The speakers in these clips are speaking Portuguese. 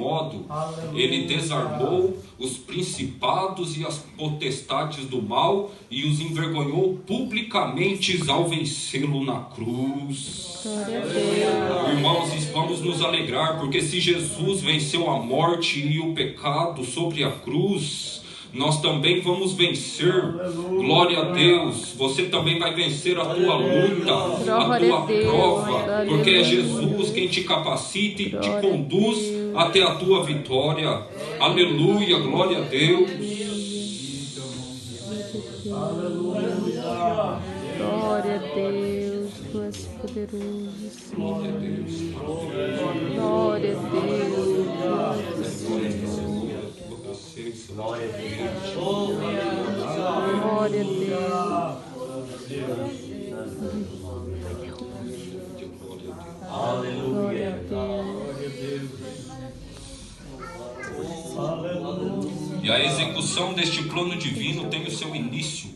modo ele desarmou os principados e as potestades do mal e os envergonhou publicamente ao vencê-lo na cruz. Irmãos, vamos nos alegrar, porque se Jesus venceu a morte e o pecado sobre a cruz, nós também vamos vencer. Glória a Deus. Você também vai vencer a tua luta, a tua prova, porque é Jesus quem te capacita e te conduz até a tua vitória. Aleluia, glória a Deus. Glória a Deus, tu és poderoso, Senhor. Glória a Deus. Glória a Deus, Senhor. Glória a Deus. Glória a Deus. Aleluia. E a execução deste plano divino tem o seu início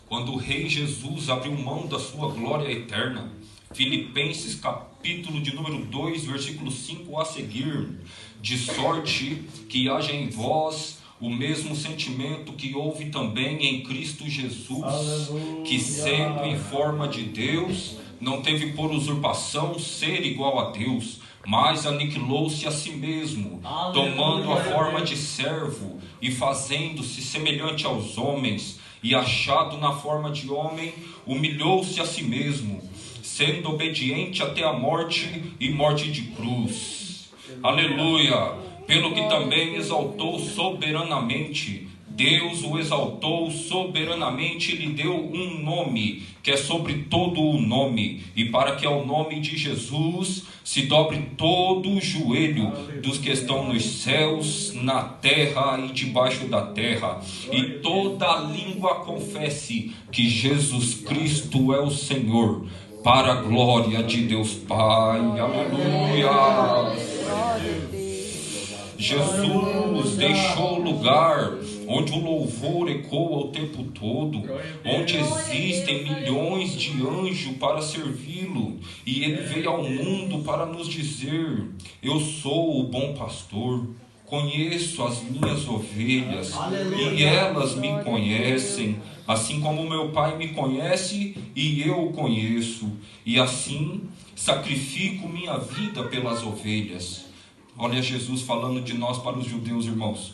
quando o Rei Jesus abriu mão da sua glória eterna. Filipenses capítulo de número 2, versículo 5 a seguir. De sorte que haja em vós o mesmo sentimento que houve também em Cristo Jesus, que sendo em forma de Deus, não teve por usurpação ser igual a Deus, mas aniquilou-se a si mesmo, tomando a forma de servo e fazendo-se semelhante aos homens, e achado na forma de homem, humilhou-se a si mesmo, sendo obediente até a morte e morte de cruz. Aleluia! Pelo que também exaltou soberanamente, Deus o exaltou soberanamente e lhe deu um nome, que é sobre todo o nome, e para que ao nome de Jesus se dobre todo o joelho dos que estão nos céus, na terra e debaixo da terra, e toda língua confesse que Jesus Cristo é o Senhor, para a glória de Deus Pai. Aleluia! Jesus deixou o lugar onde o louvor ecoa o tempo todo, onde existem milhões de anjos para servi-lo, e ele veio ao mundo para nos dizer: eu sou o bom pastor, conheço as minhas ovelhas e elas me conhecem, assim como meu Pai me conhece e eu o conheço, e assim sacrifico minha vida pelas ovelhas. Olha Jesus falando de nós para os judeus, irmãos.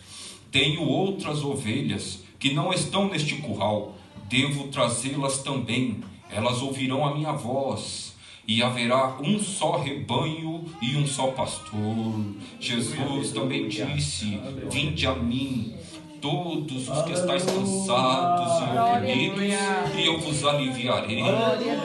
Tenho outras ovelhas que não estão neste curral, devo trazê-las também, elas ouvirão a minha voz, e haverá um só rebanho e um só pastor. Jesus também disse: vinde a mim, todos os que estáis cansados e oprimidos, e eu vos aliviarei.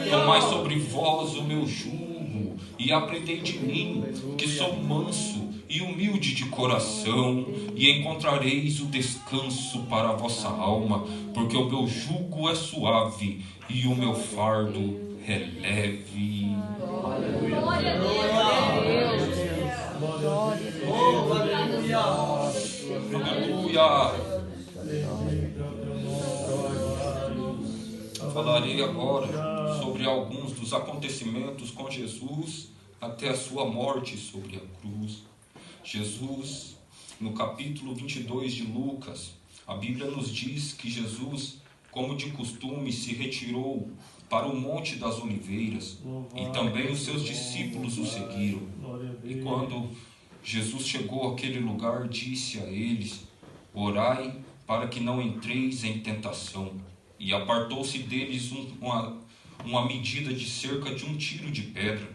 Tomai sobre vós o meu jugo, e aprendei de mim, que sou manso e humilde de coração, e encontrareis o descanso para a vossa alma, porque o meu jugo é suave e o meu fardo é leve. Glória a Deus. Aleluia. Falarei agora sobre alguns dos acontecimentos com Jesus até a sua morte sobre a cruz. Jesus, no capítulo 22 de Lucas, a Bíblia nos diz que Jesus, como de costume, se retirou para o Monte das Oliveiras, e também os seus discípulos o seguiram. E quando Jesus chegou àquele lugar, disse a eles: orai para que não entreis em tentação. E apartou-se deles uma medida de cerca de 1 tiro de pedra,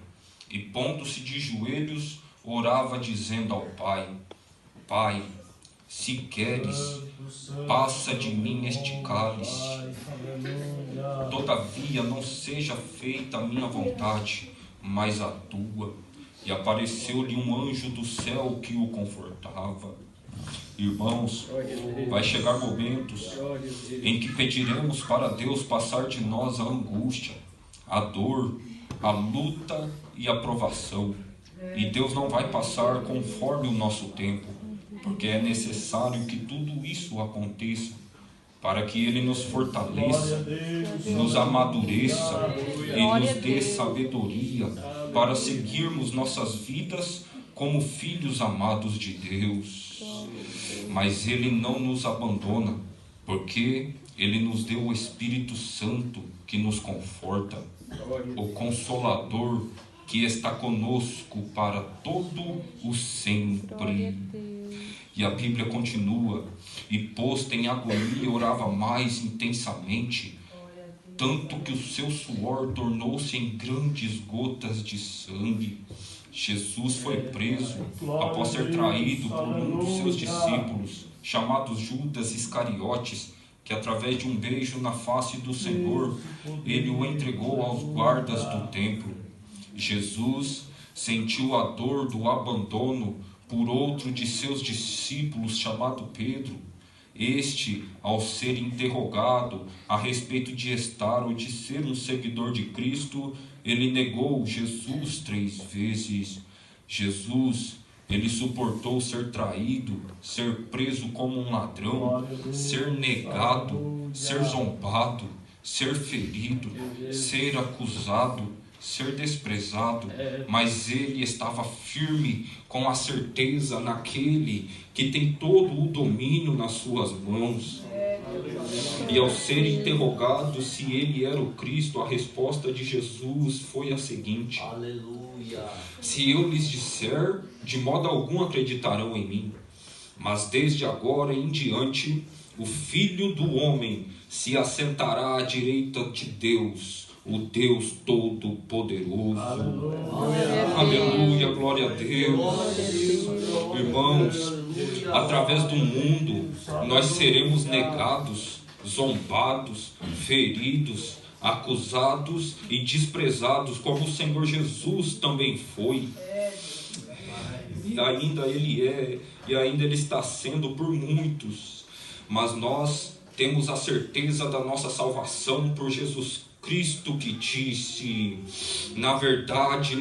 e pondo-se de joelhos, orava dizendo ao Pai: Pai, se queres, passa de mim este cálice. Todavia não seja feita a minha vontade, mas a tua. E apareceu-lhe um anjo do céu que o confortava. Irmãos, vai chegar momentos em que pediremos para Deus passar de nós a angústia, a dor, a luta e a provação. E Deus não vai passar conforme o nosso tempo, porque é necessário que tudo isso aconteça para que Ele nos fortaleça, nos amadureça e nos dê sabedoria para seguirmos nossas vidas como filhos amados de Deus. Mas Ele não nos abandona, porque Ele nos deu o Espírito Santo que nos conforta, o Consolador que está conosco para todo o sempre. E a Bíblia continua: e posto em agonia orava mais intensamente, tanto que o seu suor tornou-se em grandes gotas de sangue. Jesus foi preso após ser traído por um dos seus discípulos, chamado Judas Iscariotes, que através de um beijo na face do Senhor, ele o entregou aos guardas do templo. Jesus sentiu a dor do abandono por outro de seus discípulos, chamado Pedro. Este, ao ser interrogado a respeito de estar ou de ser um seguidor de Cristo, ele negou Jesus 3 vezes. Jesus, ele suportou ser traído, ser preso como um ladrão, ser negado, ser zombado, ser ferido, ser acusado, ser desprezado, mas ele estava firme com a certeza naquele que tem todo o domínio nas suas mãos. E ao ser interrogado se ele era o Cristo, a resposta de Jesus foi a seguinte: aleluia. Se eu lhes disser, de modo algum acreditarão em mim, mas desde agora em diante o Filho do Homem se assentará à direita de Deus, o Deus Todo-Poderoso. Aleluia, glória a Deus. Irmãos, através do mundo nós seremos negados, zombados, feridos, acusados e desprezados, como o Senhor Jesus também foi. E ainda Ele é, e ainda Ele está sendo por muitos. Mas nós temos a certeza da nossa salvação por Jesus Cristo, que disse: na verdade,